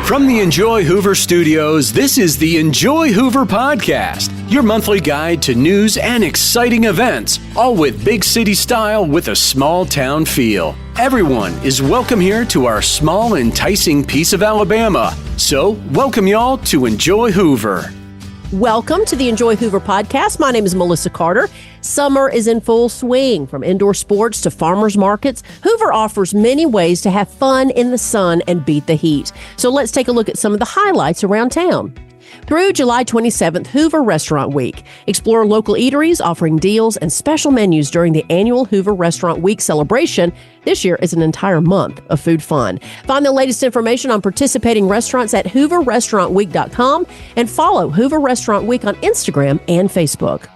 From the Enjoy Hoover studios, this is the Enjoy Hoover podcast, your monthly guide to news and exciting events, all with big city style with a small town feel. Everyone is welcome here to our small, enticing piece of Alabama. So, welcome y'all to Enjoy Hoover. Welcome to the Enjoy Hoover podcast. My name is Melissa Carter. Summer is in full swing. From indoor sports to farmers markets, Hoover offers many ways to have fun in the sun and beat the heat. So let's take a look at some of the highlights around town. Through July 27th, Hoover Restaurant Week. Explore local eateries offering deals and special menus during the annual Hoover Restaurant Week celebration. This year is an entire month of food fun. Find the latest information on participating restaurants at hooverrestaurantweek.com and follow Hoover Restaurant Week on Instagram and Facebook.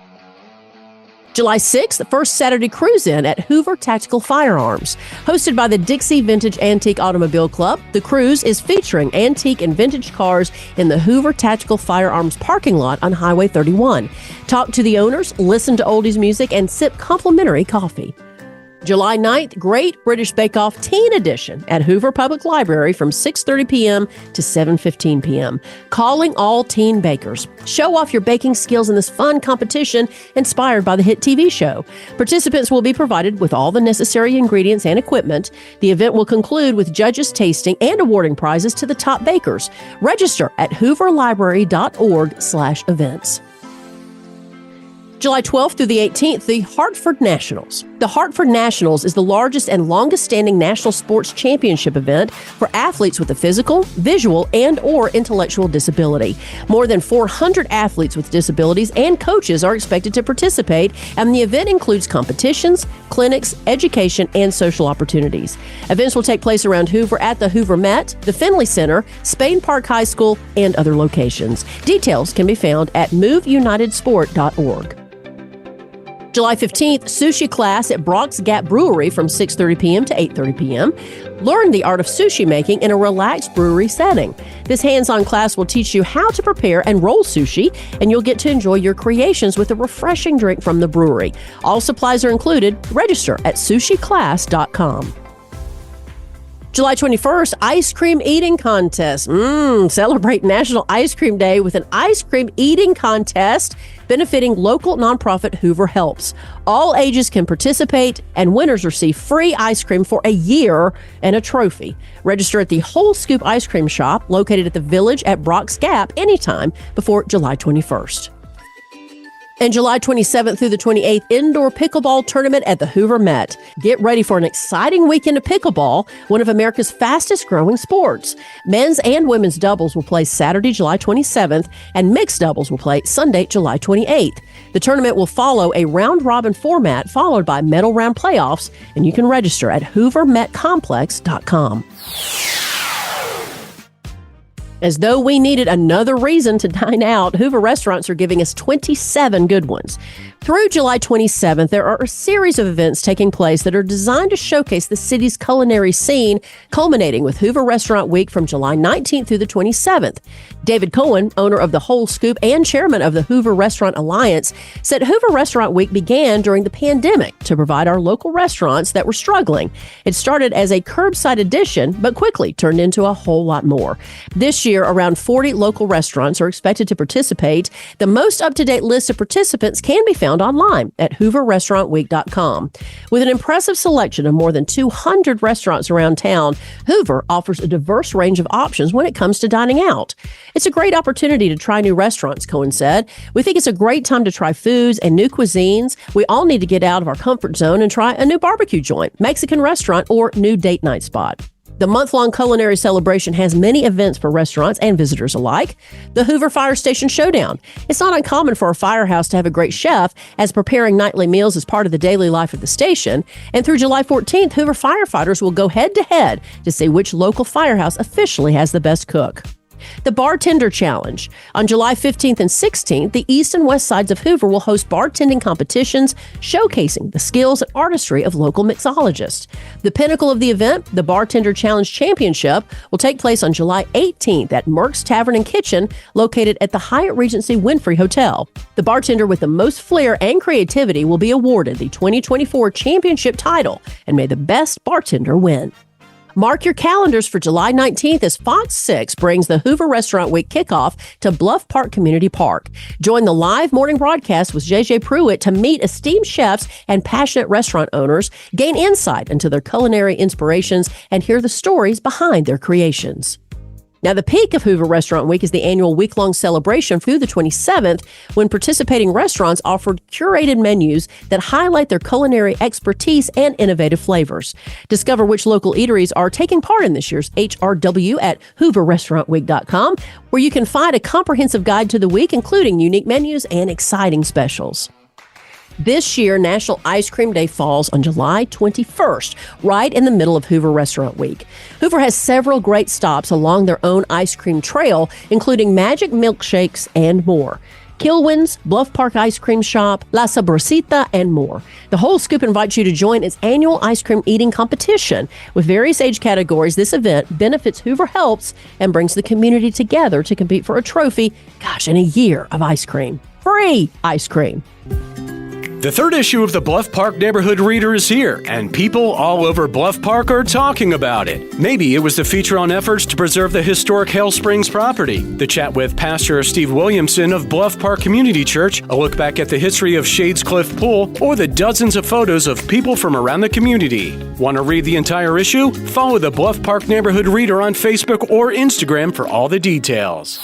July 6th, the first Saturday cruise-in at Hoover Tactical Fire Arms. Hosted by the Dixie Vintage Antique Automobile Club, the cruise is featuring antique and vintage cars in the Hoover Tactical Fire Arms parking lot on Highway 31. Talk to the owners, listen to oldies music, and sip complimentary coffee. July 9th, Great British Bake Off Teen Edition at Hoover Public Library from 6:30 p.m. to 7:15 p.m. Calling all teen bakers. Show off your baking skills in this fun competition inspired by the hit TV show. Participants will be provided with all the necessary ingredients and equipment. The event will conclude with judges tasting and awarding prizes to the top bakers. Register at hooverlibrary.org/events. July 12th through the 18th, the Hartford Nationals. The Hartford Nationals is the largest and longest-standing national sports championship event for athletes with a physical, visual, and/or intellectual disability. More than 400 athletes with disabilities and coaches are expected to participate, and the event includes competitions, clinics, education, and social opportunities. Events will take place around Hoover at the Hoover Met, the Finley Center, Spain Park High School, and other locations. Details can be found at moveunitedsport.org. July 15th, Sushi Class at Brock's Gap Brewery from 6:30 p.m. to 8:30 p.m. Learn the art of sushi making in a relaxed brewery setting. This hands-on class will teach you how to prepare and roll sushi, and you'll get to enjoy your creations with a refreshing drink from the brewery. All supplies are included. Register at sushiclass.com. July 21st, Ice Cream Eating Contest. Celebrate National Ice Cream Day with an ice cream eating contest benefiting local nonprofit Hoover Helps. All ages can participate, and winners receive free ice cream for a year and a trophy. Register at the Whole Scoop Ice Cream Shop located at the Village at Brock's Gap anytime before July 21st. And July 27th through the 28th, Indoor Pickleball Tournament at the Hoover Met. Get ready for an exciting weekend of pickleball, one of America's fastest growing sports. Men's and women's doubles will play Saturday, July 27th, and mixed doubles will play Sunday, July 28th. The tournament will follow a round-robin format followed by medal round playoffs, and you can register at hoovermetcomplex.com. As though we needed another reason to dine out, Hoover restaurants are giving us 27 good ones. Through July 27th, there are a series of events taking place that are designed to showcase the city's culinary scene, culminating with Hoover Restaurant Week from July 19th through the 27th. David Cohen, owner of the Whole Scoop and chairman of the Hoover Restaurant Alliance, said Hoover Restaurant Week began during the pandemic to provide our local restaurants that were struggling. It started as a curbside edition, but quickly turned into a whole lot more. This year, around 40 local restaurants are expected to participate. The most up-to-date list of participants can be found online at hooverrestaurantweek.com. With an impressive selection of more than 200 restaurants around town, Hoover offers a diverse range of options when it comes to dining out. It's a great opportunity to try new restaurants, Cohen said. We think it's a great time to try foods and new cuisines. We all need to get out of our comfort zone and try a new barbecue joint, Mexican restaurant, or new date night spot. The month-long culinary celebration has many events for restaurants and visitors alike. The Hoover Fire Station Showdown. It's not uncommon for a firehouse to have a great chef, as preparing nightly meals is part of the daily life of the station. And through July 14th, Hoover firefighters will go head-to-head to see which local firehouse officially has the best cook. The Bartender Challenge. On July 15th and 16th, the east and west sides of Hoover will host bartending competitions showcasing the skills and artistry of local mixologists. The pinnacle of the event, the Bartender Challenge Championship, will take place on July 18th at Merck's Tavern and Kitchen, located at the Hyatt Regency Winfrey Hotel. The bartender with the most flair and creativity will be awarded the 2024 championship title, and may the best bartender win. Mark your calendars for July 19th as Fox 6 brings the Hoover Restaurant Week kickoff to Bluff Park Community Park. Join the live morning broadcast with JJ Pruitt to meet esteemed chefs and passionate restaurant owners, gain insight into their culinary inspirations, and hear the stories behind their creations. Now, the peak of Hoover Restaurant Week is the annual week-long celebration through the 27th, when participating restaurants offered curated menus that highlight their culinary expertise and innovative flavors. Discover which local eateries are taking part in this year's HRW at hooverrestaurantweek.com, where you can find a comprehensive guide to the week, including unique menus and exciting specials. This year, National Ice Cream Day falls on July 21st, right in the middle of Hoover Restaurant Week. Hoover has several great stops along their own ice cream trail, including Magic Milkshakes and more. Kilwin's, Bluff Park Ice Cream Shop, La Sabrosita, and more. The Whole Scoop invites you to join its annual ice cream eating competition. With various age categories, this event benefits Hoover Helps and brings the community together to compete for a trophy, and a year of ice cream. Free ice cream. The third issue of the Bluff Park Neighborhood Reader is here, and people all over Bluff Park are talking about it. Maybe it was the feature on efforts to preserve the historic Hale Springs property, the chat with Pastor Steve Williamson of Bluff Park Community Church, a look back at the history of Shades Cliff Pool, or the dozens of photos of people from around the community. Want to read the entire issue? Follow the Bluff Park Neighborhood Reader on Facebook or Instagram for all the details.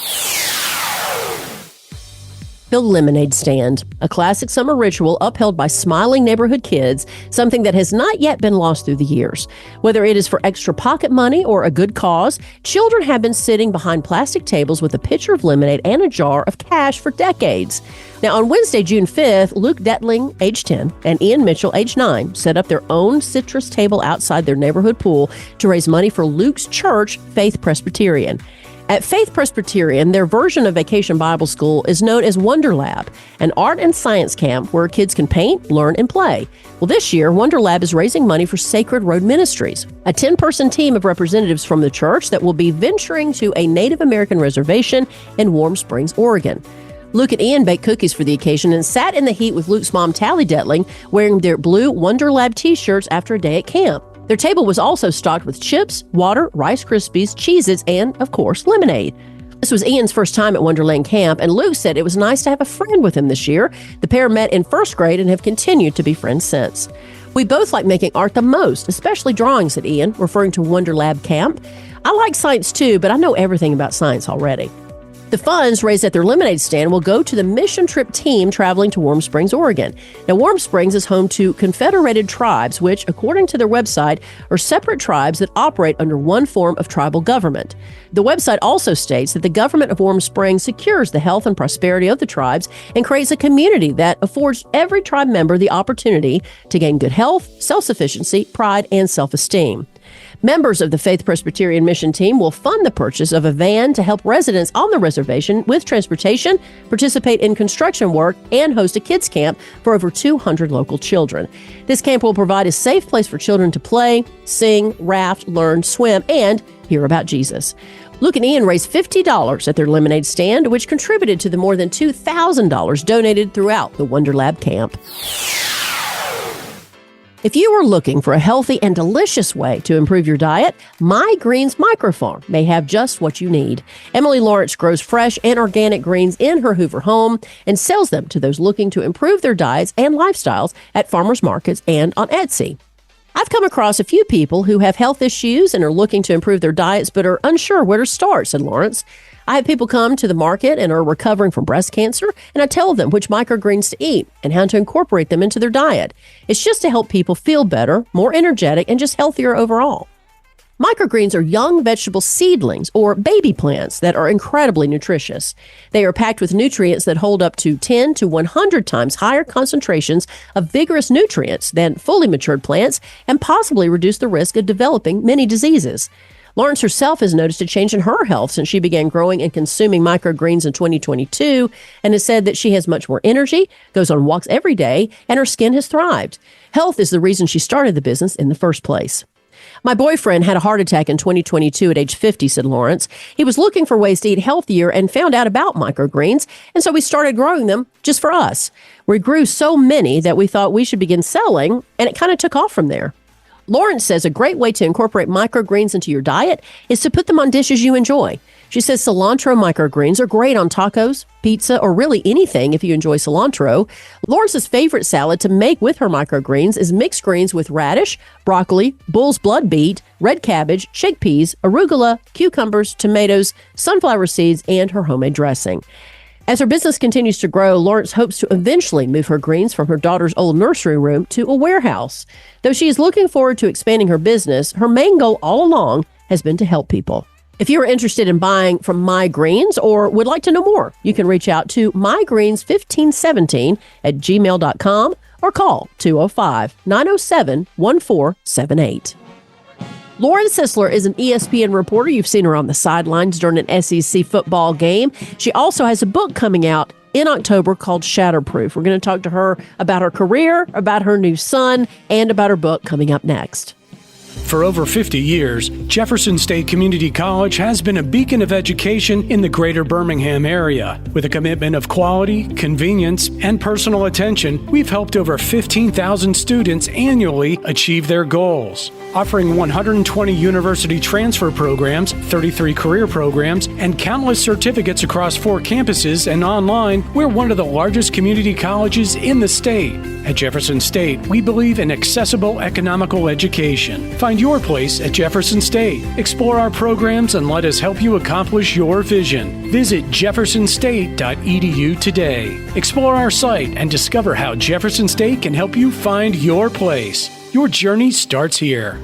The lemonade stand, a classic summer ritual upheld by smiling neighborhood kids, something that has not yet been lost through the years. Whether it is for extra pocket money or a good cause, children have been sitting behind plastic tables with a pitcher of lemonade and a jar of cash for decades. Now, on Wednesday, June 5th, Luke Detling, age 10, and Ian Mitchell, age 9, set up their own citrus table outside their neighborhood pool to raise money for Luke's church, Faith Presbyterian. At Faith Presbyterian, their version of Vacation Bible School is known as Wonder Lab, an art and science camp where kids can paint, learn, and play. Well, this year, Wonder Lab is raising money for Sacred Road Ministries, a 10-person team of representatives from the church that will be venturing to a Native American reservation in Warm Springs, Oregon. Luke and Ian baked cookies for the occasion and sat in the heat with Luke's mom, Tally Detling, wearing their blue Wonder Lab t-shirts after a day at camp. Their table was also stocked with chips, water, Rice Krispies, Cheez-Its, and, of course, lemonade. This was Ian's first time at Wonderland Camp, and Luke said it was nice to have a friend with him this year. The pair met in first grade and have continued to be friends since. We both like making art the most, especially drawing, said Ian, referring to Wonder Lab Camp. I like science too, but I know everything about science already. The funds raised at their lemonade stand will go to the mission trip team traveling to Warm Springs, Oregon. Now, Warm Springs is home to Confederated Tribes, which, according to their website, are separate tribes that operate under one form of tribal government. The website also states that the government of Warm Springs secures the health and prosperity of the tribes and creates a community that affords every tribe member the opportunity to gain good health, self-sufficiency, pride, and self-esteem. Members of the Faith Presbyterian Mission Team will fund the purchase of a van to help residents on the reservation with transportation, participate in construction work, and host a kids camp for over 200 local children. This camp will provide a safe place for children to play, sing, raft, learn, swim, and hear about Jesus. Luke and Ian raised $50 at their lemonade stand, which contributed to the more than $2,000 donated throughout the Wonder Lab camp. If you are looking for a healthy and delicious way to improve your diet, My Greens Microfarm may have just what you need. Emily Lawrence grows fresh and organic greens in her Hoover home and sells them to those looking to improve their diets and lifestyles at farmers markets and on Etsy. I've come across a few people who have health issues and are looking to improve their diets but are unsure where to start, said Lawrence. I have people come to the market and are recovering from breast cancer, and I tell them which microgreens to eat and how to incorporate them into their diet. It's just to help people feel better, more energetic, and just healthier overall. Microgreens are young vegetable seedlings or baby plants that are incredibly nutritious. They are packed with nutrients that hold up to 10 to 100 times higher concentrations of vigorous nutrients than fully matured plants and possibly reduce the risk of developing many diseases. Lawrence herself has noticed a change in her health since she began growing and consuming microgreens in 2022 and has said that she has much more energy, goes on walks every day, and her skin has thrived. Health is the reason she started the business in the first place. My boyfriend had a heart attack in 2022 at age 50, said Lawrence. He was looking for ways to eat healthier and found out about microgreens, and so we started growing them just for us. We grew so many that we thought we should begin selling, and it kind of took off from there. Lawrence says a great way to incorporate microgreens into your diet is to put them on dishes you enjoy. She says cilantro microgreens are great on tacos, pizza, or really anything if you enjoy cilantro. Lawrence's favorite salad to make with her microgreens is mixed greens with radish, broccoli, bull's blood beet, red cabbage, shake peas, arugula, cucumbers, tomatoes, sunflower seeds, and her homemade dressing. As her business continues to grow, Lawrence hopes to eventually move her greens from her daughter's old nursery room to a warehouse. Though she is looking forward to expanding her business, her main goal all along has been to help people. If you are interested in buying from My Greens or would like to know more, you can reach out to mygreens1517@gmail.com or call 205-907-1478. Lauren Sisler is an ESPN reporter. You've seen her on the sidelines during an SEC football game. She also has a book coming out in October called Shatterproof. We're going to talk to her about her career, about her new son, and about her book coming up next. For over 50 years, Jefferson State Community College has been a beacon of education in the greater Birmingham area. With a commitment of quality, convenience, and personal attention, we've helped over 15,000 students annually achieve their goals. Offering 120 university transfer programs, 33 career programs, and countless certificates across 4 campuses and online, we're one of the largest community colleges in the state. At Jefferson State, we believe in accessible, economical education. Find your place at Jefferson State. Explore our programs and let us help you accomplish your vision. Visit jeffersonstate.edu today. Explore our site and discover how Jefferson State can help you find your place. Your journey starts here.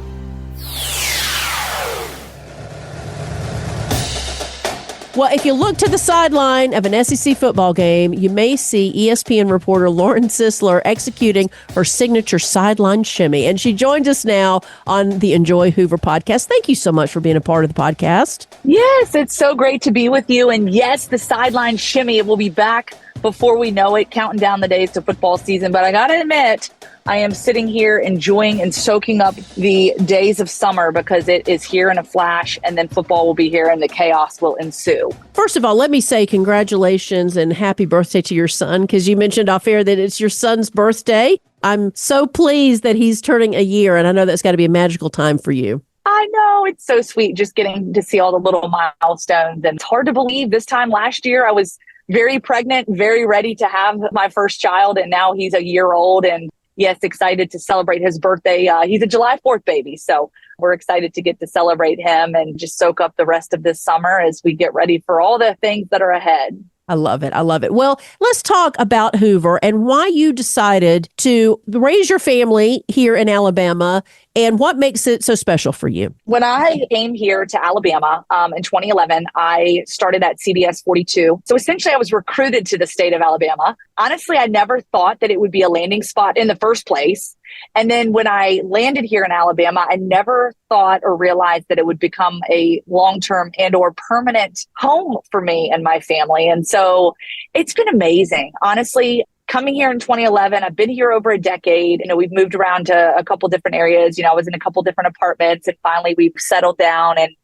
Well, if you look to the sideline of an SEC football game, you may see ESPN reporter Lauren Sisler executing her signature sideline shimmy. And she joins us now on the Enjoy Hoover podcast. Thank you so much for being a part of the podcast. Yes, it's so great to be with you. And yes, the sideline shimmy will be back before we know it, counting down the days to football season. But I got to admit, I am sitting here enjoying and soaking up the days of summer because it is here in a flash, and then football will be here and the chaos will ensue. First of all, let me say congratulations and happy birthday to your son, because you mentioned off air that it's your son's birthday. I'm so pleased that he's turning a year, and I know that's got to be a magical time for you. I know, it's so sweet just getting to see all the little milestones. And it's hard to believe this time last year I was very pregnant, very ready to have my first child, and now he's a year old. And yes, excited to celebrate his birthday. He's a July 4th baby, so we're excited to get to celebrate him and just soak up the rest of this summer as we get ready for all the things that are ahead. I love it. I love it. Well, let's talk about Hoover and why you decided to raise your family here in Alabama and what makes it so special for you. When I came here to Alabama in 2011, I started at CBS 42. So essentially, I was recruited to the state of Alabama. Honestly, I never thought that it would be a landing spot in the first place. And then when I landed here in Alabama, I never thought or realized that it would become a long-term and or permanent home for me and my family. And so it's been amazing. Honestly, coming here in 2011, I've been here over a decade. We've moved around to a couple different areas. I was in a couple different apartments, and finally we've settled down. And,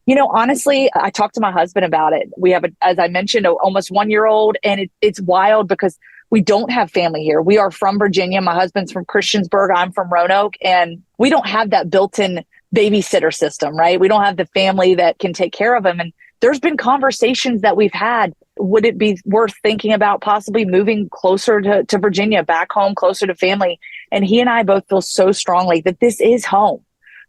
honestly, I talked to my husband about it. We have, as I mentioned, almost 1-year-old, and it's wild because we don't have family here. We are from Virginia. My husband's from Christiansburg. I'm from Roanoke, and we don't have that built-in babysitter system, right? We don't have the family that can take care of him. And there's been conversations that we've had. Would it be worth thinking about possibly moving closer to Virginia, back home, closer to family? And he and I both feel so strongly that this is home.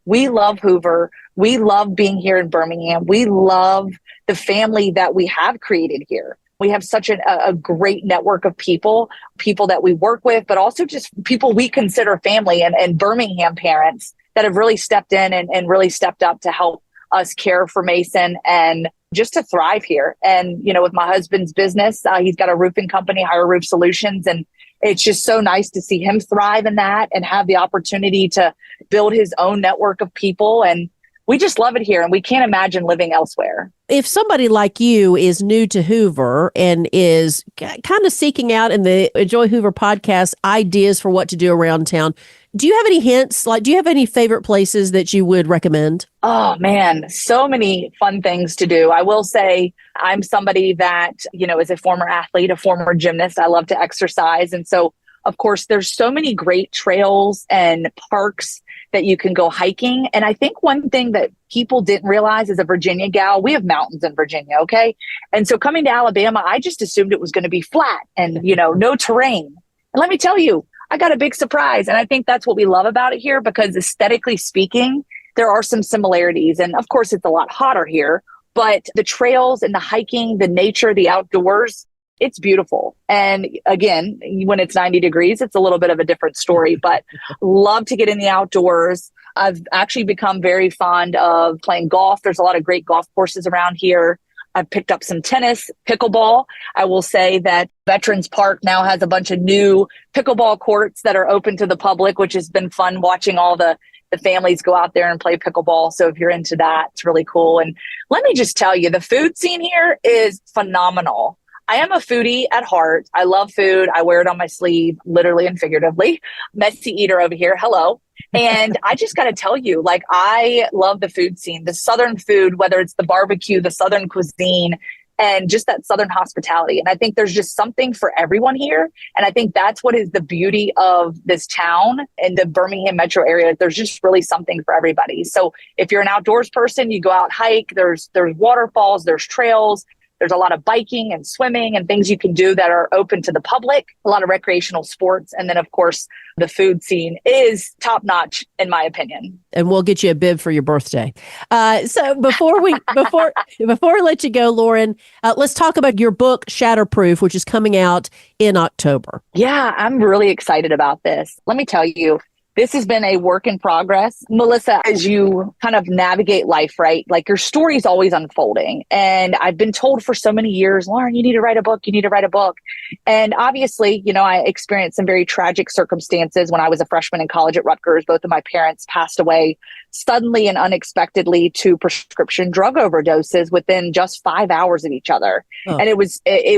We love Hoover. We love being here in Birmingham. We love the family that we have created here. We have such a great network of people that we work with, but also just people we consider family and Birmingham parents that have really stepped in and really stepped up to help us care for Mason and just to thrive here. And, with my husband's business, he's got a roofing company, Higher Roof Solutions. And it's just so nice to see him thrive in that and have the opportunity to build his own network of people. And we just love it here, and we can't imagine living elsewhere. If somebody like you is new to Hoover and is kind of seeking out in the Enjoy Hoover podcast ideas for what to do around town, do you have any hints? Do you have any favorite places that you would recommend? Oh, man, so many fun things to do. I will say I'm somebody that, is a former athlete, a former gymnast. I love to exercise. And so, of course, there's so many great trails and parks that you can go hiking. And I think one thing that people didn't realize as a Virginia gal, we have mountains in Virginia, okay? And so coming to Alabama, I just assumed it was going to be flat and, no terrain. And let me tell you, I got a big surprise. And I think that's what we love about it here, because aesthetically speaking, there are some similarities. And of course, it's a lot hotter here, but the trails and the hiking, the nature, the outdoors, it's beautiful. And again, when it's 90 degrees, it's a little bit of a different story, but love to get in the outdoors. I've actually become very fond of playing golf. There's a lot of great golf courses around here. I've picked up some tennis, pickleball. I will say that Veterans Park now has a bunch of new pickleball courts that are open to the public, which has been fun watching all the families go out there and play pickleball. So if you're into that, it's really cool. And let me just tell you, the food scene here is phenomenal. I am a foodie at heart. I love food. I wear it on my sleeve, literally and figuratively. Messy eater over here. Hello. And I just got to tell you, I love the food scene, the Southern food, whether it's the barbecue, the Southern cuisine, and just that Southern hospitality. And I think there's just something for everyone here. And I think that's what is the beauty of this town and the Birmingham metro area. There's just really something for everybody. So if you're an outdoors person, you go out, hike, there's waterfalls, there's trails. There's a lot of biking and swimming and things you can do that are open to the public, a lot of recreational sports. And then, of course, the food scene is top notch, in my opinion. And we'll get you a bib for your birthday. So before we let you go, Lauren, let's talk about your book, Shatterproof, which is coming out in October. Yeah, I'm really excited about this. Let me tell you, this has been a work in progress. Melissa, as you kind of navigate life, right? Your story's always unfolding. And I've been told for so many years, Lauren, you need to write a book. You need to write a book. And obviously, I experienced some very tragic circumstances when I was a freshman in college at Rutgers. Both of my parents passed away suddenly and unexpectedly to prescription drug overdoses within just 5 hours of each other. Oh. And it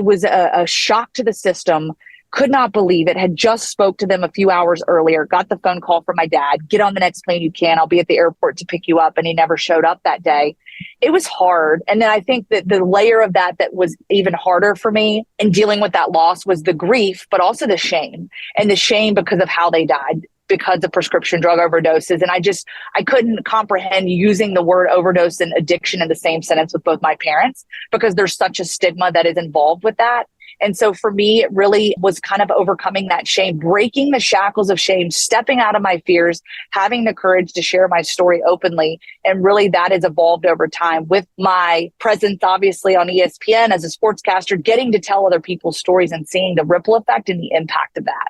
was a shock to the system. Could not believe it. Had just spoke to them a few hours earlier, got the phone call from my dad, get on the next plane you can. I'll be at the airport to pick you up. And he never showed up that day. It was hard. And then I think that the layer of that was even harder for me in dealing with that loss was the grief, but also the shame. And the shame because of how they died, because of prescription drug overdoses. And I couldn't comprehend using the word overdose and addiction in the same sentence with both my parents, because there's such a stigma that is involved with that. And so for me, it really was kind of overcoming that shame, breaking the shackles of shame, stepping out of my fears, having the courage to share my story openly. And really that has evolved over time with my presence, obviously, on ESPN as a sportscaster, getting to tell other people's stories and seeing the ripple effect and the impact of that.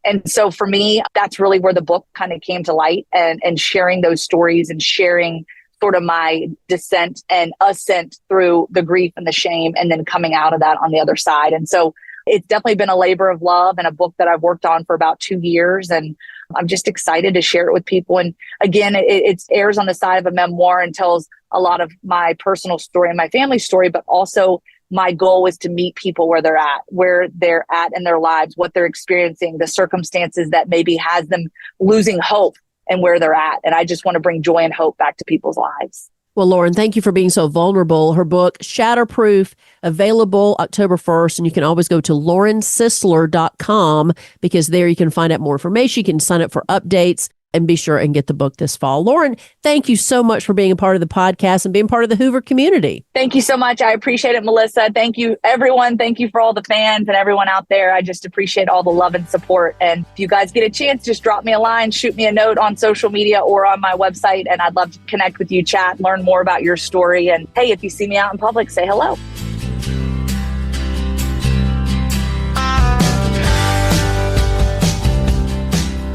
And so for me, that's really where the book kind of came to light, and sharing those stories and sharing sort of my descent and ascent through the grief and the shame, and then coming out of that on the other side. And so it's definitely been a labor of love and a book that I've worked on for about 2 years. And I'm just excited to share it with people. And again, it airs on the side of a memoir and tells a lot of my personal story and my family story, but also my goal is to meet people where they're at in their lives, what they're experiencing, the circumstances that maybe has them losing hope and where they're at. And I just want to bring joy and hope back to people's lives. Well, Lauren, thank you for being so vulnerable. Her book, Shatterproof, available October 1st. And you can always go to laurensisler.com, because there you can find out more information. You can sign up for updates and be sure and get the book this fall. Lauren, thank you so much for being a part of the podcast and being part of the Hoover community. Thank you so much. I appreciate it, Melissa. Thank you, everyone. Thank you for all the fans and everyone out there. I just appreciate all the love and support. And if you guys get a chance, just drop me a line, shoot me a note on social media or on my website. And I'd love to connect with you, chat, learn more about your story. And hey, if you see me out in public, say hello.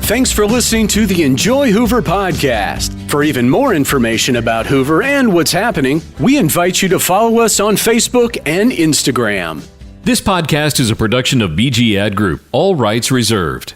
Thanks for listening to the Enjoy Hoover podcast. For even more information about Hoover and what's happening, we invite you to follow us on Facebook and Instagram. This podcast is a production of BG Ad Group. All rights reserved.